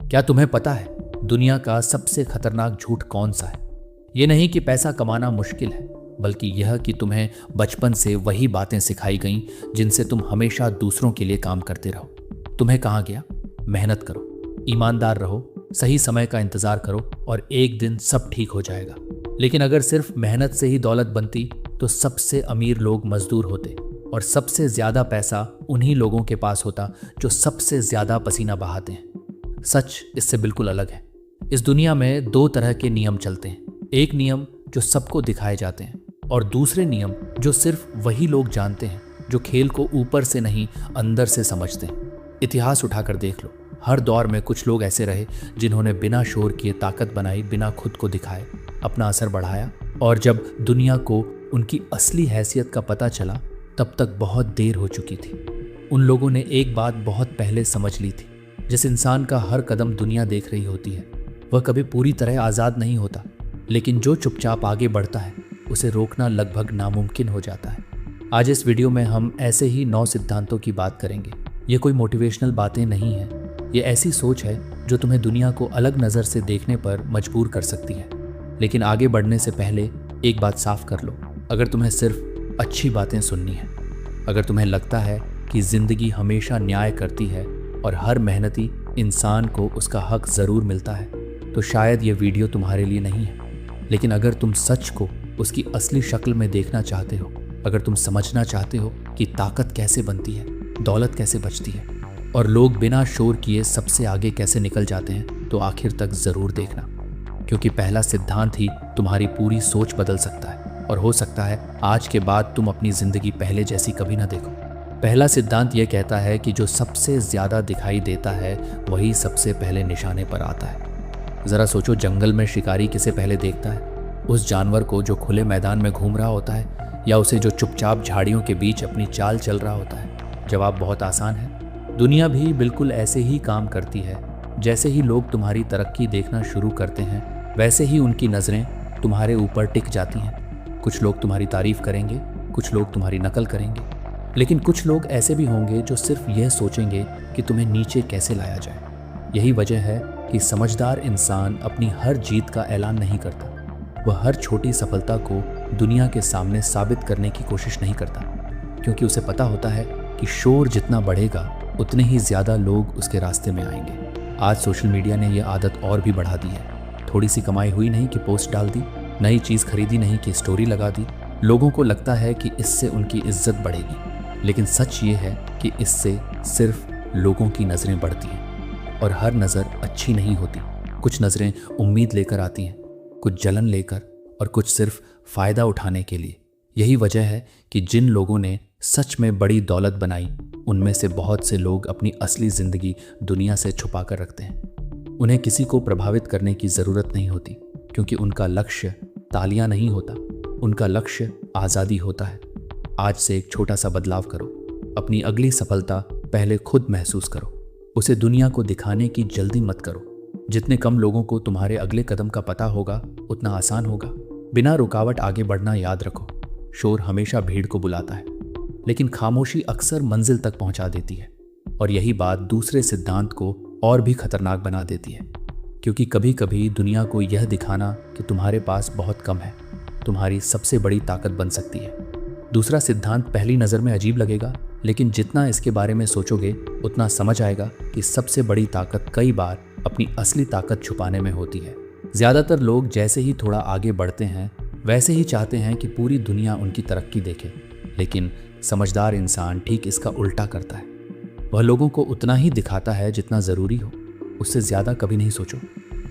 क्या तुम्हें पता है दुनिया का सबसे खतरनाक झूठ कौन सा है? ये नहीं कि पैसा कमाना मुश्किल है, बल्कि यह कि तुम्हें बचपन से वही बातें सिखाई गईं जिनसे तुम हमेशा दूसरों के लिए काम करते रहो। तुम्हें कहा गया, मेहनत करो, ईमानदार रहो, सही समय का इंतजार करो और एक दिन सब ठीक हो जाएगा। लेकिन अगर सिर्फ मेहनत से ही दौलत बनती तो सबसे अमीर लोग मजदूर होते और सबसे ज्यादा पैसा उन्हीं लोगों के पास होता जो सबसे ज्यादा पसीना बहाते हैं। सच इससे बिल्कुल अलग है। इस दुनिया में दो तरह के नियम चलते हैं, एक नियम जो सबको दिखाए जाते हैं और दूसरे नियम जो सिर्फ वही लोग जानते हैं जो खेल को ऊपर से नहीं अंदर से समझते हैं। इतिहास उठाकर देख लो, हर दौर में कुछ लोग ऐसे रहे जिन्होंने बिना शोर किए ताकत बनाई, बिना खुद को दिखाए अपना असर बढ़ाया, और जब दुनिया को उनकी असली हैसियत का पता चला तब तक बहुत देर हो चुकी थी। उन लोगों ने एक बात बहुत पहले समझ ली थी, जिस इंसान का हर कदम दुनिया देख रही होती है वह कभी पूरी तरह आज़ाद नहीं होता, लेकिन जो चुपचाप आगे बढ़ता है उसे रोकना लगभग नामुमकिन हो जाता है। आज इस वीडियो में हम ऐसे ही 9 सिद्धांतों की बात करेंगे। ये कोई मोटिवेशनल बातें नहीं हैं, ये ऐसी सोच है जो तुम्हें दुनिया को अलग नज़र से देखने पर मजबूर कर सकती है। लेकिन आगे बढ़ने से पहले एक बात साफ कर लो, अगर तुम्हें सिर्फ अच्छी बातें सुननी है, अगर तुम्हें लगता है कि ज़िंदगी हमेशा न्याय करती है और हर मेहनती इंसान को उसका हक ज़रूर मिलता है, तो शायद ये वीडियो तुम्हारे लिए नहीं है। लेकिन अगर तुम सच को उसकी असली शक्ल में देखना चाहते हो, अगर तुम समझना चाहते हो कि ताकत कैसे बनती है, दौलत कैसे बचती है और लोग बिना शोर किए सबसे आगे कैसे निकल जाते हैं, तो आखिर तक ज़रूर देखना, क्योंकि पहला सिद्धांत ही तुम्हारी पूरी सोच बदल सकता है और हो सकता है आज के बाद तुम अपनी ज़िंदगी पहले जैसी कभी ना देखो। पहला सिद्धांत यह कहता है कि जो सबसे ज़्यादा दिखाई देता है वही सबसे पहले निशाने पर आता है। ज़रा सोचो, जंगल में शिकारी किसे पहले देखता है? उस जानवर को जो खुले मैदान में घूम रहा होता है या उसे जो चुपचाप झाड़ियों के बीच अपनी चाल चल रहा होता है? जवाब बहुत आसान है। दुनिया भी बिल्कुल ऐसे ही काम करती है। जैसे ही लोग तुम्हारी तरक्की देखना शुरू करते हैं वैसे ही उनकी नज़रें तुम्हारे ऊपर टिक जाती हैं। कुछ लोग तुम्हारी तारीफ करेंगे, कुछ लोग तुम्हारी नकल करेंगे, लेकिन कुछ लोग ऐसे भी होंगे जो सिर्फ यह सोचेंगे कि तुम्हें नीचे कैसे लाया जाए। यही वजह है कि समझदार इंसान अपनी हर जीत का ऐलान नहीं करता। वह हर छोटी सफलता को दुनिया के सामने साबित करने की कोशिश नहीं करता, क्योंकि उसे पता होता है कि शोर जितना बढ़ेगा उतने ही ज़्यादा लोग उसके रास्ते में आएंगे। आज सोशल मीडिया ने यह आदत और भी बढ़ा दी है। थोड़ी सी कमाई हुई नहीं कि पोस्ट डाल दी, नई चीज़ खरीदी नहीं कि स्टोरी लगा दी। लोगों को लगता है कि इससे उनकी इज्जत बढ़ेगी, लेकिन सच ये है कि इससे सिर्फ लोगों की नज़रें बढ़ती हैं और हर नज़र अच्छी नहीं होती। कुछ नज़रें उम्मीद लेकर आती हैं, कुछ जलन लेकर और कुछ सिर्फ फ़ायदा उठाने के लिए। यही वजह है कि जिन लोगों ने सच में बड़ी दौलत बनाई उनमें से बहुत से लोग अपनी असली ज़िंदगी दुनिया से छुपा कर रखते हैं। उन्हें किसी को प्रभावित करने की ज़रूरत नहीं होती, क्योंकि उनका लक्ष्य तालियां नहीं होता, उनका लक्ष्य आज़ादी होता है। आज से एक छोटा सा बदलाव करो। अपनी अगली सफलता पहले खुद महसूस करो, उसे दुनिया को दिखाने की जल्दी मत करो। जितने कम लोगों को तुम्हारे अगले कदम का पता होगा उतना आसान होगा। बिना रुकावट आगे बढ़ना याद रखो। शोर हमेशा भीड़ को बुलाता है, लेकिन खामोशी अक्सर मंजिल तक पहुंचा देती है। और यही बात दूसरे सिद्धांत को और भी खतरनाक बना देती है, क्योंकि कभी कभी दुनिया को यह दिखाना कि तुम्हारे पास बहुत कम है तुम्हारी सबसे बड़ी ताकत बन सकती है। दूसरा सिद्धांत पहली नज़र में अजीब लगेगा, लेकिन जितना इसके बारे में सोचोगे उतना समझ आएगा कि सबसे बड़ी ताकत कई बार अपनी असली ताकत छुपाने में होती है। ज़्यादातर लोग जैसे ही थोड़ा आगे बढ़ते हैं वैसे ही चाहते हैं कि पूरी दुनिया उनकी तरक्की देखे, लेकिन समझदार इंसान ठीक इसका उल्टा करता है। वह लोगों को उतना ही दिखाता है जितना ज़रूरी हो, उससे ज़्यादा कभी नहीं सोचो।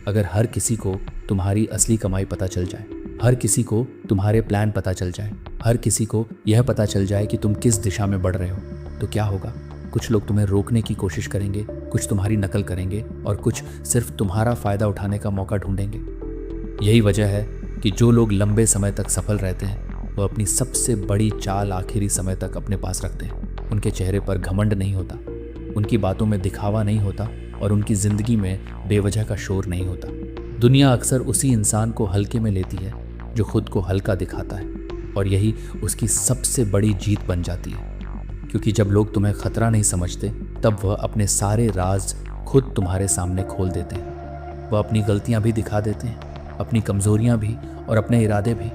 अगर हर किसी को तुम्हारी असली कमाई पता चल जाए, हर किसी को तुम्हारे प्लान पता चल जाए, हर किसी को यह पता चल जाए कि तुम किस दिशा में बढ़ रहे हो, तो क्या होगा? कुछ लोग तुम्हें रोकने की कोशिश करेंगे, कुछ तुम्हारी नकल करेंगे और कुछ सिर्फ तुम्हारा फ़ायदा उठाने का मौका ढूंढेंगे। यही वजह है कि जो लोग लंबे समय तक सफल रहते हैं वो अपनी सबसे बड़ी चाल आखिरी समय तक अपने पास रखते हैं। उनके चेहरे पर घमंड नहीं होता, उनकी बातों में दिखावा नहीं होता और उनकी ज़िंदगी में बेवजह का शोर नहीं होता। दुनिया अक्सर उसी इंसान को हल्के में लेती है जो खुद को हल्का दिखाता है, और यही उसकी सबसे बड़ी जीत बन जाती है। क्योंकि जब लोग तुम्हें खतरा नहीं समझते तब वह अपने सारे राज खुद तुम्हारे सामने खोल देते हैं। वह अपनी गलतियां भी दिखा देते हैं, अपनी कमजोरियां भी और अपने इरादे भी,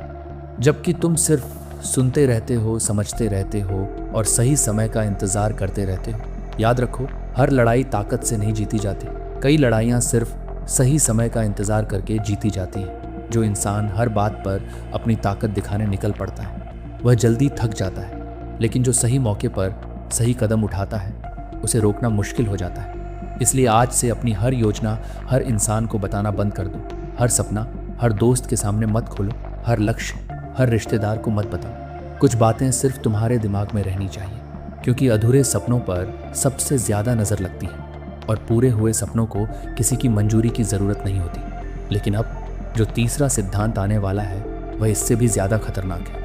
जबकि तुम सिर्फ सुनते रहते हो, समझते रहते हो और सही समय का इंतजार करते रहते हो। याद रखो, हर लड़ाई ताकत से नहीं जीती जाती। कई लड़ाइयाँ सिर्फ सही समय का इंतजार करके जीती जाती हैं। जो इंसान हर बात पर अपनी ताकत दिखाने निकल पड़ता है वह जल्दी थक जाता है, लेकिन जो सही मौके पर सही कदम उठाता है उसे रोकना मुश्किल हो जाता है। इसलिए आज से अपनी हर योजना हर इंसान को बताना बंद कर दो। हर सपना हर दोस्त के सामने मत खोलो। हर लक्ष्य हर रिश्तेदार को मत बताओ। कुछ बातें सिर्फ तुम्हारे दिमाग में रहनी चाहिए, क्योंकि अधूरे सपनों पर सबसे ज्यादा नजर लगती है और पूरे हुए सपनों को किसी की मंजूरी की जरूरत नहीं होती। लेकिन अब जो तीसरा सिद्धांत आने वाला है वह इससे भी ज्यादा खतरनाक है,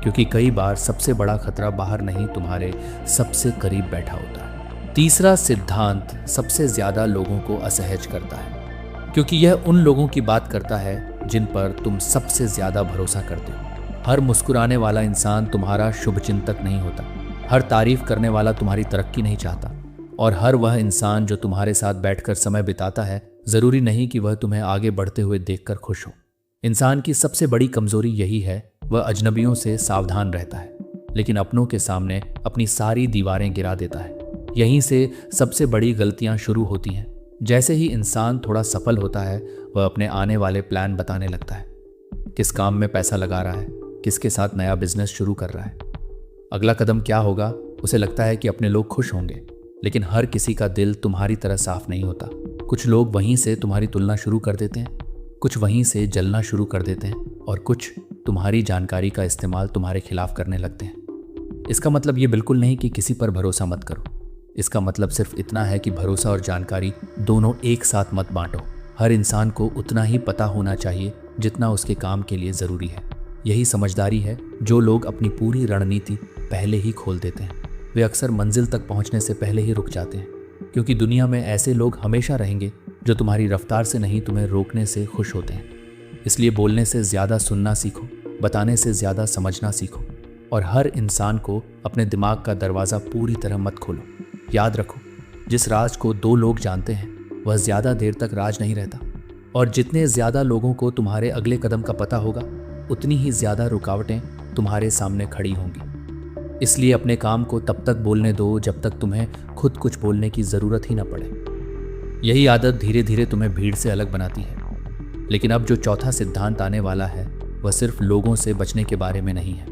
क्योंकि कई बार सबसे बड़ा खतरा बाहर नहीं, तुम्हारे सबसे करीब बैठा होता है। तीसरा सिद्धांत सबसे ज्यादा लोगों को असहज करता है, क्योंकि यह उन लोगों की बात करता है जिन पर तुम सबसे ज्यादा भरोसा करते हो। हर मुस्कुराने वाला इंसान तुम्हारा शुभचिंतक नहीं होता। हर तारीफ करने वाला तुम्हारी तरक्की नहीं चाहता, और हर वह इंसान जो तुम्हारे साथ बैठकर समय बिताता है जरूरी नहीं कि वह तुम्हें आगे बढ़ते हुए देखकर खुश हो। इंसान की सबसे बड़ी कमजोरी यही है, वह अजनबियों से सावधान रहता है, लेकिन अपनों के सामने अपनी सारी दीवारें गिरा देता है। यहीं से सबसे बड़ी गलतियां शुरू होती हैं। जैसे ही इंसान थोड़ा सफल होता है वह अपने आने वाले प्लान बताने लगता है। किस काम में पैसा लगा रहा है, किसके साथ नया बिजनेस शुरू कर रहा है, अगला कदम क्या होगा। उसे लगता है कि अपने लोग खुश होंगे, लेकिन हर किसी का दिल तुम्हारी तरह साफ नहीं होता। कुछ लोग वहीं से तुम्हारी तुलना शुरू कर देते हैं, कुछ वहीं से जलना शुरू कर देते हैं, और कुछ तुम्हारी जानकारी का इस्तेमाल तुम्हारे खिलाफ करने लगते हैं। इसका मतलब ये बिल्कुल नहीं कि किसी पर भरोसा मत करो। इसका मतलब सिर्फ इतना है कि भरोसा और जानकारी दोनों एक साथ मत बांटो। हर इंसान को उतना ही पता होना चाहिए जितना उसके काम के लिए ज़रूरी है। यही समझदारी है। जो लोग अपनी पूरी रणनीति पहले ही खोल देते हैं वे अक्सर मंजिल तक पहुंचने से पहले ही रुक जाते हैं, क्योंकि दुनिया में ऐसे लोग हमेशा रहेंगे जो तुम्हारी रफ्तार से नहीं तुम्हें रोकने से खुश होते हैं। इसलिए बोलने से ज़्यादा सुनना सीखो, बताने से ज़्यादा समझना सीखो, और हर इंसान को अपने दिमाग का दरवाज़ा पूरी तरह मत खोलो। याद रखो, जिस राज को 2 लोग जानते हैं वह ज़्यादा देर तक राज नहीं रहता, और जितने ज़्यादा लोगों को तुम्हारे अगले कदम का पता होगा उतनी ही ज़्यादा रुकावटें तुम्हारे सामने खड़ी होंगी। इसलिए अपने काम को तब तक बोलने दो जब तक तुम्हें खुद कुछ बोलने की ज़रूरत ही ना पड़े। यही आदत धीरे धीरे तुम्हें भीड़ से अलग बनाती है। लेकिन अब जो चौथा सिद्धांत आने वाला है वह सिर्फ लोगों से बचने के बारे में नहीं है,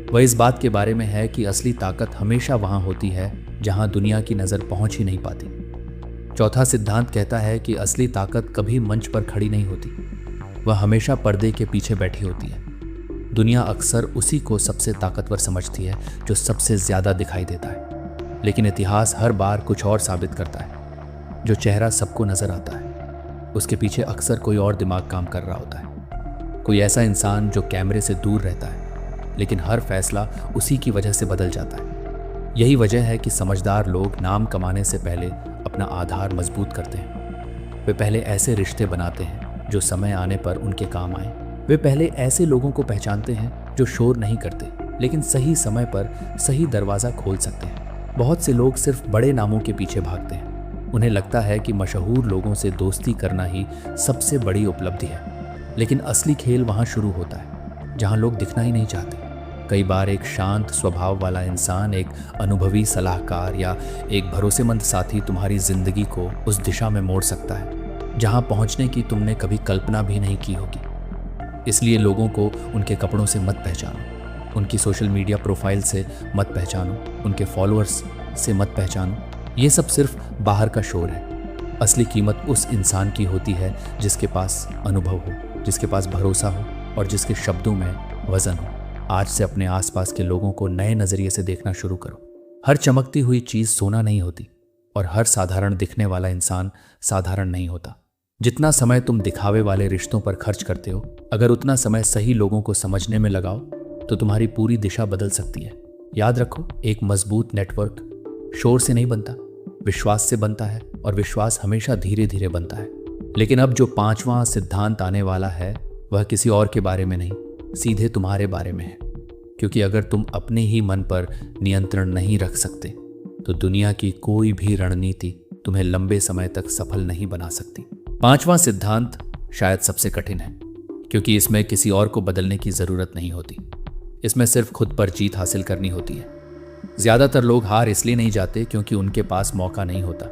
वह इस बात के बारे में है कि असली ताकत हमेशा वहाँ होती है जहाँ दुनिया की नज़र पहुँच ही नहीं पाती। चौथा सिद्धांत कहता है कि असली ताकत कभी मंच पर खड़ी नहीं होती, वह हमेशा पर्दे के पीछे बैठी होती है। दुनिया अक्सर उसी को सबसे ताकतवर समझती है जो सबसे ज़्यादा दिखाई देता है, लेकिन इतिहास हर बार कुछ और साबित करता है। जो चेहरा सबको नज़र आता है उसके पीछे अक्सर कोई और दिमाग काम कर रहा होता है। कोई ऐसा इंसान जो कैमरे से दूर रहता है, लेकिन हर फैसला उसी की वजह से बदल जाता है। यही वजह है कि समझदार लोग नाम कमाने से पहले अपना आधार मजबूत करते हैं। वे पहले ऐसे रिश्ते बनाते हैं जो समय आने पर उनके काम आए। वे पहले ऐसे लोगों को पहचानते हैं जो शोर नहीं करते लेकिन सही समय पर सही दरवाज़ा खोल सकते हैं। बहुत से लोग सिर्फ बड़े नामों के पीछे भागते हैं। उन्हें लगता है कि मशहूर लोगों से दोस्ती करना ही सबसे बड़ी उपलब्धि है, लेकिन असली खेल वहाँ शुरू होता है जहाँ लोग दिखना ही नहीं चाहते। कई बार एक शांत स्वभाव वाला इंसान, एक अनुभवी सलाहकार या एक भरोसेमंद साथी तुम्हारी जिंदगी को उस दिशा में मोड़ सकता है जहां पहुंचने की तुमने कभी कल्पना भी नहीं की होगी। इसलिए लोगों को उनके कपड़ों से मत पहचानो, उनकी सोशल मीडिया प्रोफाइल से मत पहचानो, उनके फॉलोअर्स से मत पहचानो। ये सब सिर्फ बाहर का शोर है। असली कीमत उस इंसान की होती है जिसके पास अनुभव हो, जिसके पास भरोसा हो और जिसके शब्दों में वजन हो। आज से अपने आसपास के लोगों को नए नजरिए से देखना शुरू करो। हर चमकती हुई चीज सोना नहीं होती, और हर साधारण दिखने वाला इंसान साधारण नहीं होता। जितना समय तुम दिखावे वाले रिश्तों पर खर्च करते हो, अगर उतना समय सही लोगों को समझने में लगाओ तो तुम्हारी पूरी दिशा बदल सकती है। याद रखो, एक मजबूत नेटवर्क शोर से नहीं बनता, विश्वास से बनता है, और विश्वास हमेशा धीरे धीरे बनता है। लेकिन अब जो 5वां सिद्धांत आने वाला है वह किसी और के बारे में नहीं, सीधे तुम्हारे बारे में है। क्योंकि अगर तुम अपने ही मन पर नियंत्रण नहीं रख सकते तो दुनिया की कोई भी रणनीति तुम्हें लंबे समय तक सफल नहीं बना सकती। पांचवां सिद्धांत शायद सबसे कठिन है, क्योंकि इसमें किसी और को बदलने की जरूरत नहीं होती। इसमें सिर्फ खुद पर जीत हासिल करनी होती है। ज्यादातर लोग हार इसलिए नहीं जाते क्योंकि उनके पास मौका नहीं होता,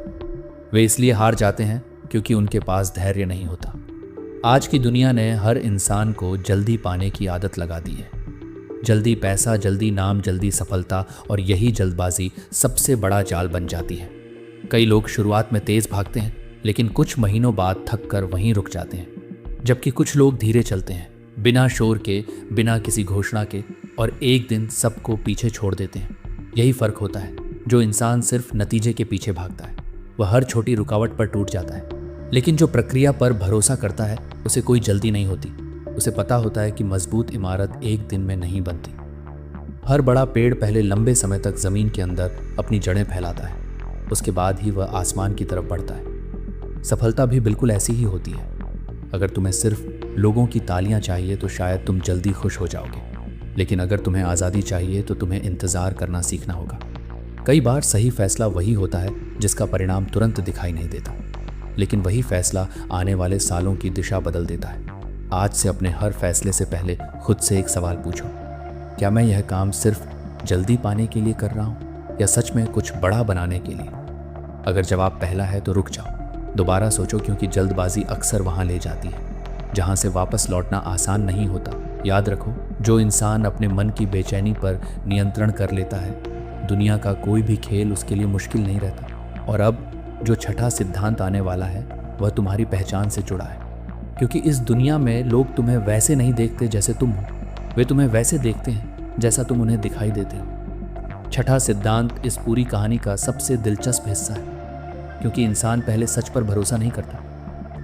वे इसलिए हार जाते हैं क्योंकि उनके पास धैर्य नहीं होता। आज की दुनिया ने हर इंसान को जल्दी पाने की आदत लगा दी है। जल्दी पैसा, जल्दी नाम, जल्दी सफलता, और यही जल्दबाजी सबसे बड़ा जाल बन जाती है। कई लोग शुरुआत में तेज भागते हैं, लेकिन कुछ महीनों बाद थक कर वहीं रुक जाते हैं, जबकि कुछ लोग धीरे चलते हैं, बिना शोर के, बिना किसी घोषणा के, और एक दिन सबको पीछे छोड़ देते हैं। यही फर्क होता है। जो इंसान सिर्फ नतीजे के पीछे भागता है वह हर छोटी रुकावट पर टूट जाता है, लेकिन जो प्रक्रिया पर भरोसा करता है उसे कोई जल्दी नहीं होती। उसे पता होता है कि मजबूत इमारत एक दिन में नहीं बनती। हर बड़ा पेड़ पहले लंबे समय तक जमीन के अंदर अपनी जड़ें फैलाता है, उसके बाद ही वह आसमान की तरफ बढ़ता है। सफलता भी बिल्कुल ऐसी ही होती है। अगर तुम्हें सिर्फ लोगों की तालियां चाहिए तो शायद तुम जल्दी खुश हो जाओगे, लेकिन अगर तुम्हें आज़ादी चाहिए तो तुम्हें इंतज़ार करना सीखना होगा। कई बार सही फैसला वही होता है जिसका परिणाम तुरंत दिखाई नहीं देता, लेकिन वही फैसला आने वाले सालों की दिशा बदल देता है। आज से अपने हर फैसले से पहले खुद से एक सवाल पूछो, क्या मैं यह काम सिर्फ जल्दी पाने के लिए कर रहा हूँ या सच में कुछ बड़ा बनाने के लिए? अगर जवाब पहला है तो रुक जाओ, दोबारा सोचो, क्योंकि जल्दबाजी अक्सर वहाँ ले जाती है जहाँ से वापस लौटना आसान नहीं होता। याद रखो, जो इंसान अपने मन की बेचैनी पर नियंत्रण कर लेता है, दुनिया का कोई भी खेल उसके लिए मुश्किल नहीं रहता। और अब जो छठा सिद्धांत आने वाला है वह तुम्हारी पहचान से जुड़ा है, क्योंकि इस दुनिया में लोग तुम्हें वैसे नहीं देखते जैसे तुम हो, वे तुम्हें वैसे देखते हैं जैसा तुम उन्हें दिखाई देते हो। छठा सिद्धांत इस पूरी कहानी का सबसे दिलचस्प हिस्सा है, क्योंकि इंसान पहले सच पर भरोसा नहीं करता,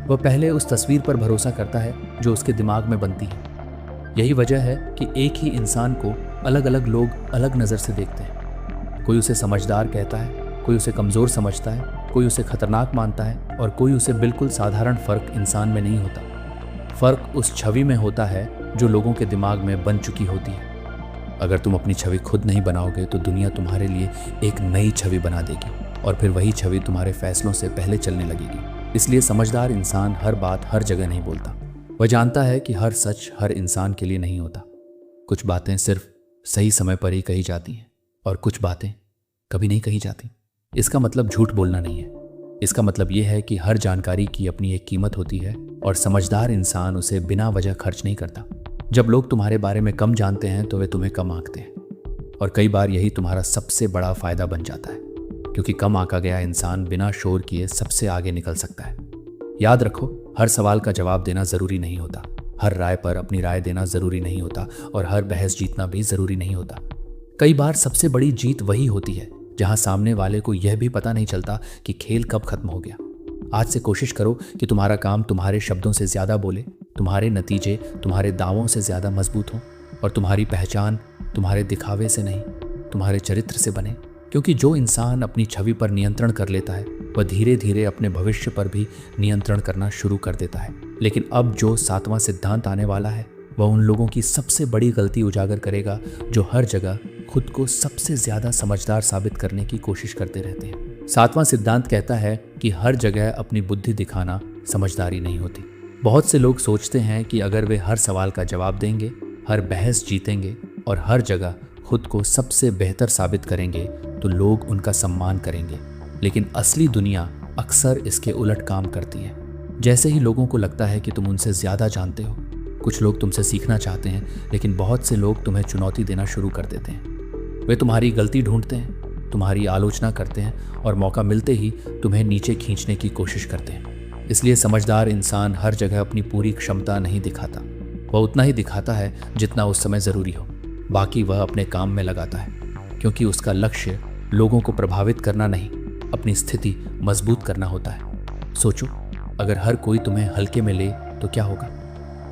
वह पहले उस तस्वीर पर भरोसा करता है जो उसके दिमाग में बनती है। यही वजह है कि एक ही इंसान को अलग अलग लोग अलग नज़र से देखते हैं। कोई उसे समझदार कहता है, कोई उसे कमज़ोर समझता है, कोई उसे खतरनाक मानता है, और कोई उसे बिल्कुल साधारण फ़र्क इंसान में नहीं होता। फ़र्क उस छवि में होता है जो लोगों के दिमाग में बन चुकी होती है। अगर तुम अपनी छवि खुद नहीं बनाओगे तो दुनिया तुम्हारे लिए एक नई छवि बना देगी, और फिर वही छवि तुम्हारे फैसलों से पहले चलने लगेगी। इसलिए समझदार इंसान हर बात हर जगह नहीं बोलता। वह जानता है कि हर सच हर इंसान के लिए नहीं होता। कुछ बातें सिर्फ सही समय पर ही कही जाती हैं, और कुछ बातें कभी नहीं कही जाती। इसका मतलब झूठ बोलना नहीं है, इसका मतलब यह है कि हर जानकारी की अपनी एक कीमत होती है, और समझदार इंसान उसे बिना वजह खर्च नहीं करता। जब लोग तुम्हारे बारे में कम जानते हैं तो वे तुम्हें कम आंकते हैं, और कई बार यही तुम्हारा सबसे बड़ा फायदा बन जाता है, क्योंकि कम आंका गया इंसान बिना शोर किए सबसे आगे निकल सकता है। याद रखो, हर सवाल का जवाब देना जरूरी नहीं होता, हर राय पर अपनी राय देना जरूरी नहीं होता, और हर बहस जीतना भी जरूरी नहीं होता। कई बार सबसे बड़ी जीत वही होती है जहां सामने वाले को यह भी पता नहीं चलता कि खेल कब खत्म हो गया। आज से कोशिश करो कि तुम्हारा काम तुम्हारे शब्दों से ज्यादा बोले, तुम्हारे नतीजे तुम्हारे दावों से ज्यादा मजबूत हों, और तुम्हारी पहचान तुम्हारे दिखावे से नहीं, तुम्हारे चरित्र से बने। क्योंकि जो इंसान अपनी छवि पर नियंत्रण कर लेता है वह धीरे धीरे अपने भविष्य पर भी नियंत्रण करना शुरू कर देता है। लेकिन अब जो सातवां सिद्धांत आने वाला है वह उन लोगों की सबसे बड़ी गलती उजागर करेगा जो हर जगह खुद को सबसे ज्यादा समझदार साबित करने की कोशिश करते रहते हैं। सातवां सिद्धांत कहता है कि हर जगह अपनी बुद्धि दिखाना समझदारी नहीं होती। बहुत से लोग सोचते हैं कि अगर वे हर सवाल का जवाब देंगे, हर बहस जीतेंगे और हर जगह खुद को सबसे बेहतर साबित करेंगे तो लोग उनका सम्मान करेंगे। लेकिन असली दुनिया अक्सर इसके उलट काम करती है। जैसे ही लोगों को लगता है कि तुम उनसे ज़्यादा जानते हो, कुछ लोग तुमसे सीखना चाहते हैं, लेकिन बहुत से लोग तुम्हें चुनौती देना शुरू कर देते हैं। वे तुम्हारी गलती ढूंढते हैं, तुम्हारी आलोचना करते हैं, और मौका मिलते ही तुम्हें नीचे खींचने की कोशिश करते हैं। इसलिए समझदार इंसान हर जगह अपनी पूरी क्षमता नहीं दिखाता, वह उतना ही दिखाता है जितना उस समय ज़रूरी हो। बाकी वह अपने काम में लगाता है, क्योंकि उसका लक्ष्य लोगों को प्रभावित करना नहीं, अपनी स्थिति मजबूत करना होता है। सोचो, अगर हर कोई तुम्हें हल्के में ले तो क्या होगा?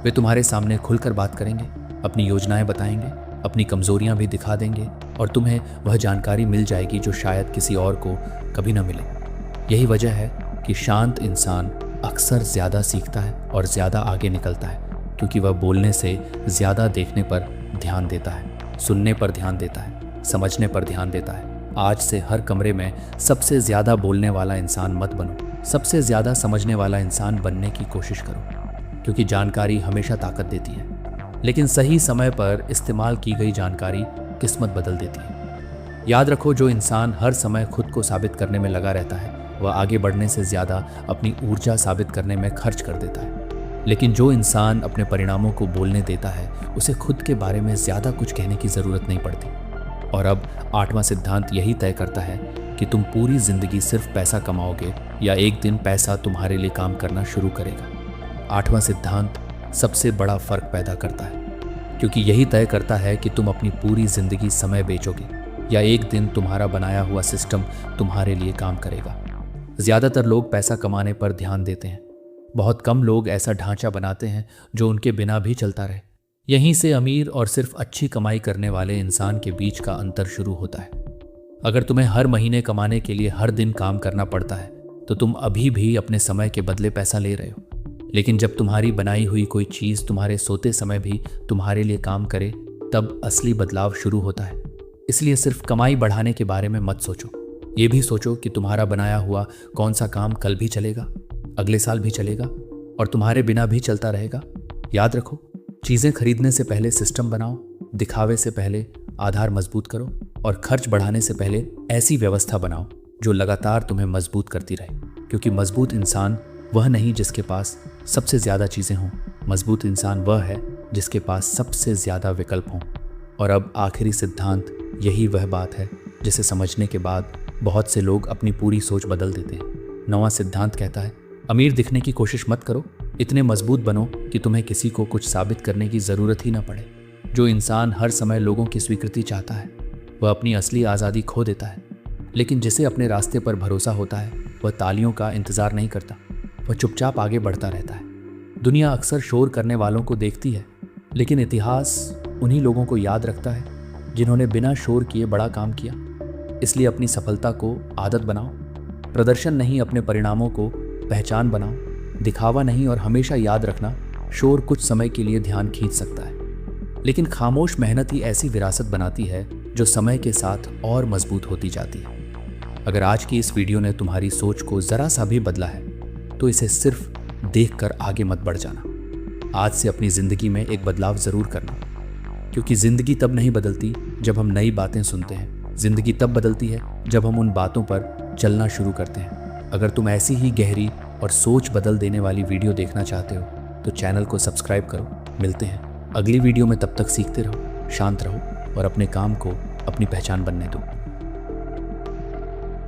वे तुम्हारे सामने खुलकर बात करेंगे, अपनी योजनाएं बताएंगे, अपनी कमजोरियां भी दिखा देंगे, और तुम्हें वह जानकारी मिल जाएगी जो शायद किसी और को कभी न मिले। यही वजह है कि शांत इंसान अक्सर ज़्यादा सीखता है और ज़्यादा आगे निकलता है, क्योंकि वह बोलने से ज़्यादा देखने पर ध्यान देता है, सुनने पर ध्यान देता है, समझने पर ध्यान देता है, आज से हर कमरे में सबसे ज्यादा बोलने वाला इंसान मत बनो, सबसे ज्यादा समझने वाला इंसान बनने की कोशिश करो, क्योंकि जानकारी हमेशा ताकत देती है, लेकिन सही समय पर इस्तेमाल की गई जानकारी किस्मत बदल देती है। याद रखो, जो इंसान हर समय खुद को साबित करने में लगा रहता है वह आगे बढ़ने से ज्यादा अपनी ऊर्जा साबित करने में खर्च कर देता है, लेकिन जो इंसान अपने परिणामों को बोलने देता है उसे खुद के बारे में ज्यादा कुछ कहने की जरूरत नहीं पड़ती। और अब 8वां सिद्धांत यही तय करता है कि तुम पूरी जिंदगी सिर्फ पैसा कमाओगे या एक दिन पैसा तुम्हारे लिए काम करना शुरू करेगा। 8वां सिद्धांत सबसे बड़ा फर्क पैदा करता है, क्योंकि यही तय करता है कि तुम अपनी पूरी जिंदगी समय बेचोगे या एक दिन तुम्हारा बनाया हुआ सिस्टम तुम्हारे लिए काम करेगा। ज्यादातर लोग पैसा कमाने पर ध्यान देते हैं, बहुत कम लोग ऐसा ढांचा बनाते हैं जो उनके बिना भी चलता रहे। यहीं से अमीर और सिर्फ अच्छी कमाई करने वाले इंसान के बीच का अंतर शुरू होता है। अगर तुम्हें हर महीने कमाने के लिए हर दिन काम करना पड़ता है तो तुम अभी भी अपने समय के बदले पैसा ले रहे हो, लेकिन जब तुम्हारी बनाई हुई कोई चीज तुम्हारे सोते समय भी तुम्हारे लिए काम करे तब असली बदलाव शुरू होता है। इसलिए सिर्फ कमाई बढ़ाने के बारे में मत सोचो, ये भी सोचो कि तुम्हारा बनाया हुआ कौन सा काम कल भी चलेगा, अगले साल भी चलेगा और तुम्हारे बिना भी चलता रहेगा। याद रखो, चीजें खरीदने से पहले सिस्टम बनाओ, दिखावे से पहले आधार मजबूत करो और खर्च बढ़ाने से पहले ऐसी व्यवस्था बनाओ जो लगातार तुम्हें मजबूत करती रहे, क्योंकि मजबूत इंसान वह नहीं जिसके पास सबसे ज्यादा चीजें हों, मजबूत इंसान वह है जिसके पास सबसे ज्यादा विकल्प हों। और अब आखिरी सिद्धांत यही वह बात है जिसे समझने के बाद बहुत से लोग अपनी पूरी सोच बदल देते हैं। 9वां सिद्धांत कहता है, अमीर दिखने की कोशिश मत करो, इतने मजबूत बनो कि तुम्हें किसी को कुछ साबित करने की जरूरत ही ना पड़े। जो इंसान हर समय लोगों की स्वीकृति चाहता है वह अपनी असली आज़ादी खो देता है, लेकिन जिसे अपने रास्ते पर भरोसा होता है वह तालियों का इंतजार नहीं करता, वह चुपचाप आगे बढ़ता रहता है। दुनिया अक्सर शोर करने वालों को देखती है, लेकिन इतिहास उन्हीं लोगों को याद रखता है जिन्होंने बिना शोर किए बड़ा काम किया। इसलिए अपनी सफलता को आदत बनाओ, प्रदर्शन नहीं अपने परिणामों को पहचान बनाओ, दिखावा नहीं। और हमेशा याद रखना, शोर कुछ समय के लिए ध्यान खींच सकता है, लेकिन खामोश मेहनत ही ऐसी विरासत बनाती है जो समय के साथ और मजबूत होती जाती है। अगर आज की इस वीडियो ने तुम्हारी सोच को जरा सा भी बदला है तो इसे सिर्फ देखकर आगे मत बढ़ जाना। आज से अपनी जिंदगी में एक बदलाव जरूर करना, क्योंकि जिंदगी तब नहीं बदलती जब हम नई बातें सुनते हैं, जिंदगी तब बदलती है जब हम उन बातों पर चलना शुरू करते हैं। अगर तुम ऐसी ही गहरी और सोच बदल देने वाली वीडियो देखना चाहते हो तो चैनल को सब्सक्राइब करो। मिलते हैं अगली वीडियो में, तब तक सीखते रहो, शांत रहो और अपने काम को अपनी पहचान बनने दो।